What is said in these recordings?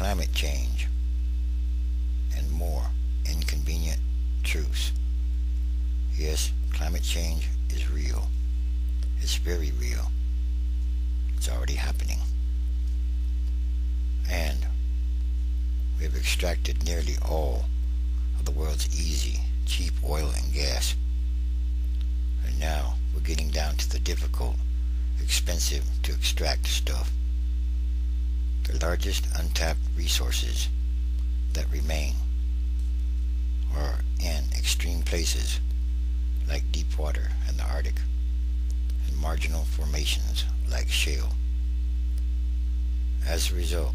climate change, and more inconvenient truths. Yes, climate change is real. It's very real. It's already happening. And we have extracted nearly all of the world's easy, cheap oil and gas. And now we're getting down to the difficult, expensive to extract stuff. The largest untapped resources that remain are in extreme places like deep water and the Arctic, and marginal formations like shale. As a result,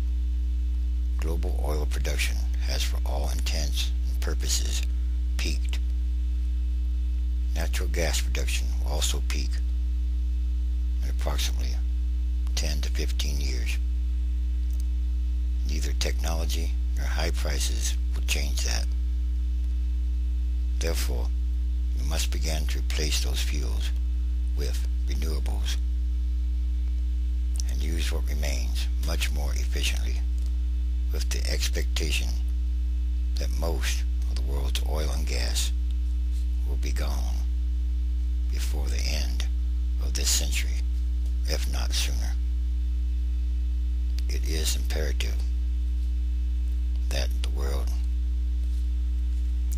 global oil production has for all intents and purposes peaked. Natural gas production will also peak in approximately 10 to 15 years. Neither technology nor high prices will change that. Therefore, we must begin to replace those fuels with renewables and use what remains much more efficiently, with the expectation that most of the world's oil and gas will be gone before the end of this century, if not sooner. It is imperative that the world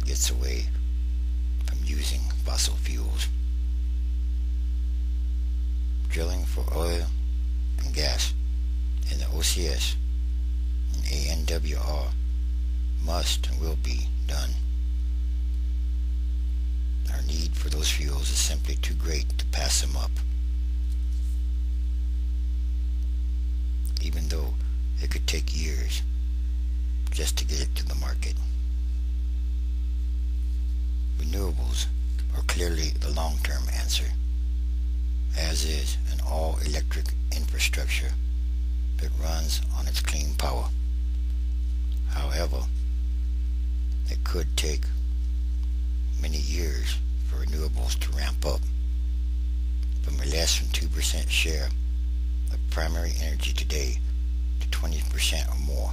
gets away from using fossil fuels. Drilling for oil and gas in the OCS and ANWR must and will be done. Our need for those fuels is simply too great to pass them up, even though it could take years just to get it to the market. Renewables are clearly the long-term answer, as is an all-electric infrastructure that runs on its clean power. However, it could take many years for renewables to ramp up from a less than 2% share of primary energy today to 20% or more.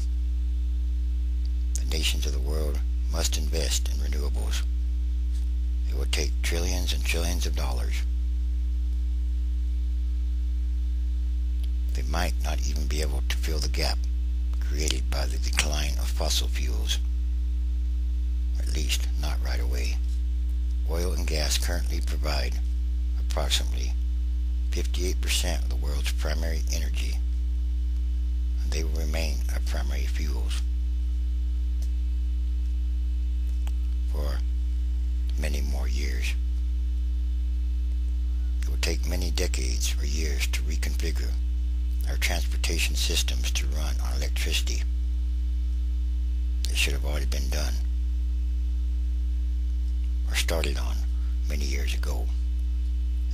The nations of the world must invest in renewables. It will take trillions and trillions of dollars. They might not even be able to fill the gap created by the decline of fossil fuels, at least not right away. Oil and gas currently provide approximately 58% of the world's primary energy, and they will remain our primary fuels for many more years. It will take many decades or years to reconfigure our transportation systems to run on electricity. It should have already been done or started on many years ago.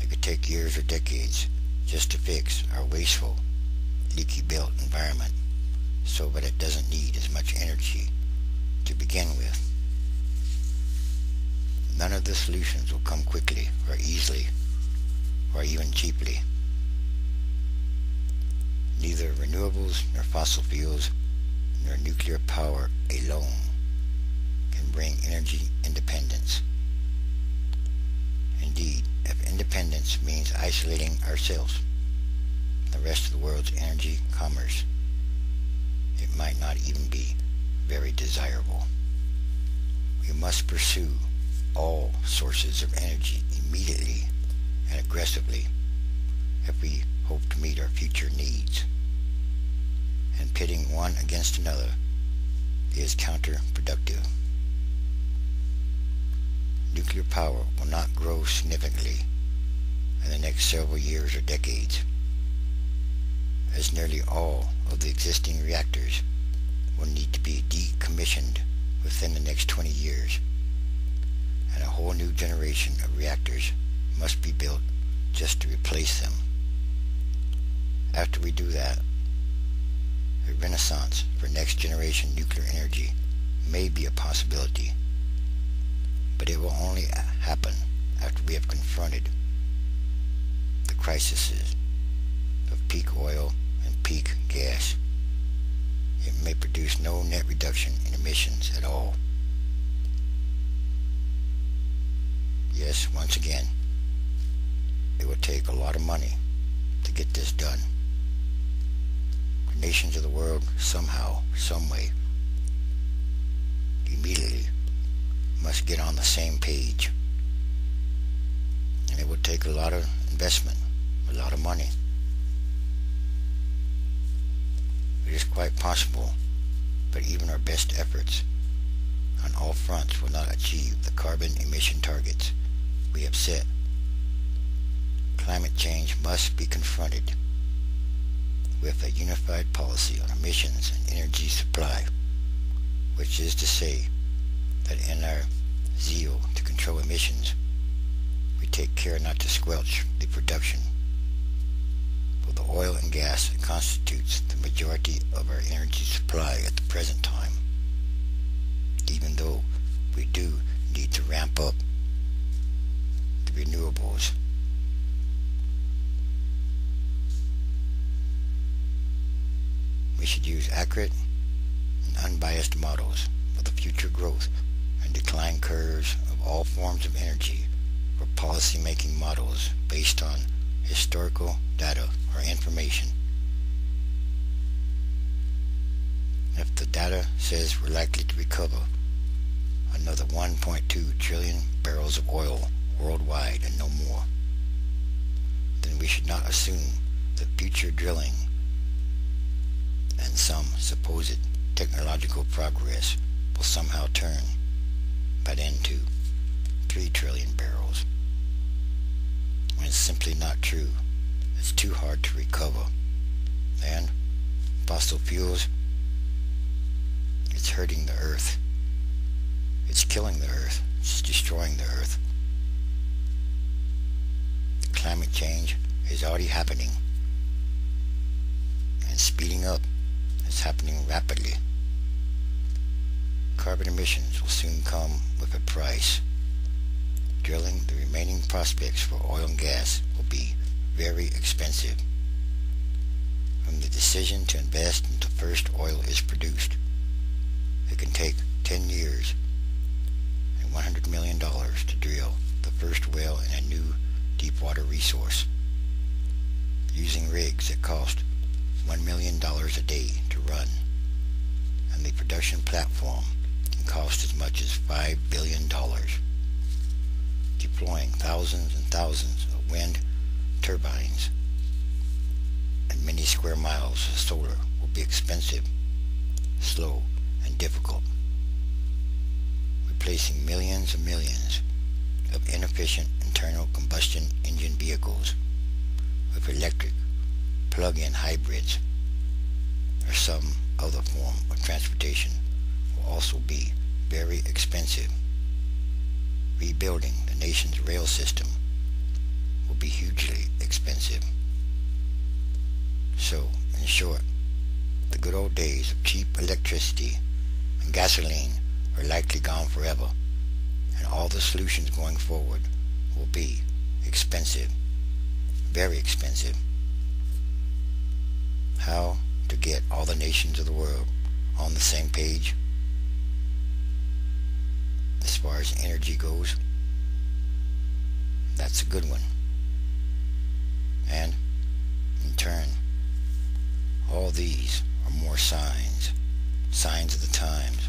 It could take years or decades just to fix our wasteful, leaky built environment so that it doesn't need as much energy to begin with. None of the solutions will come quickly or easily or even cheaply. Neither renewables nor fossil fuels nor nuclear power alone can bring energy independence. Indeed, if independence means isolating ourselves from the rest of the world's energy commerce, it might not even be very desirable. We must pursue all sources of energy immediately and aggressively if we hope to meet our future needs. And pitting one against another is counterproductive. Nuclear power will not grow significantly in the next several years or decades, as nearly all of the existing reactors will need to be decommissioned within the next 20 years, and a whole new generation of reactors must be built just to replace them. After we do that, a renaissance for next generation nuclear energy may be a possibility, but it will only happen after we have confronted the crises of peak oil and peak gas. It may produce produce no net reduction in emissions at all. Yes, once again, it would take a lot of money to get this done. The nations of the world somehow, someway, immediately must get on the same page. And it would take a lot of investment, a lot of money. It is quite possible that even our best efforts on all fronts will not achieve the carbon emission targets we have set. Climate change must be confronted with a unified policy on emissions and energy supply, which is to say that in our zeal to control emissions, we take care not to squelch the production of the oil and gas that constitutes the majority of our energy supply at the present time, even though we do need to ramp up the renewables. We should use accurate and unbiased models of the future growth and decline curves of all forms of energy for policy-making models based on historical data or information. If the data says we're likely to recover another 1.2 trillion barrels of oil worldwide and no more, then we should not assume that future drilling and some supposed technological progress will somehow turn that into 3 trillion barrels. When it's simply not true. It's too hard to recover. And fossil fuels, it's hurting the earth. It's killing the earth. It's destroying the earth. Climate change is already happening and speeding up. It's happening rapidly. Carbon emissions will soon come with a price. Drilling the remaining prospects for oil and gas will be very expensive. From the decision to invest until first oil is produced, it can take 10 years and $100 million to drill the first well in a new deepwater resource, using rigs that cost $1 million a day to run, and the production platform can cost as much as $5 billion. Deploying thousands and thousands of wind turbines and many square miles of solar will be expensive, slow, and difficult. Replacing millions and millions of inefficient internal combustion engine vehicles with electric plug-in hybrids or some other form of transportation will also be very expensive. Rebuilding the nation's rail system will be hugely expensive. So, in short, the good old days of cheap electricity and gasoline are likely gone forever, and all the solutions going forward will be expensive, very expensive. How to get all the nations of the world on the same page as far as energy goes? That's a good one. And, in turn, all these are more signs of the times,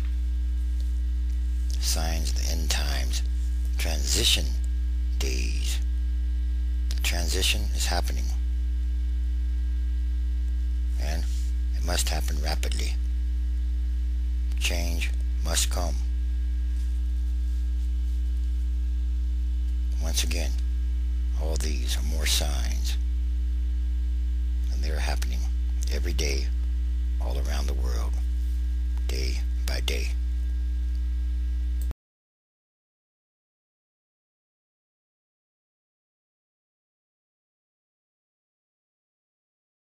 signs of the end times, transition days. The transition is happening, and it must happen rapidly. Change must come. Once again, all these are more signs, and they are happening every day all around the world, day by day.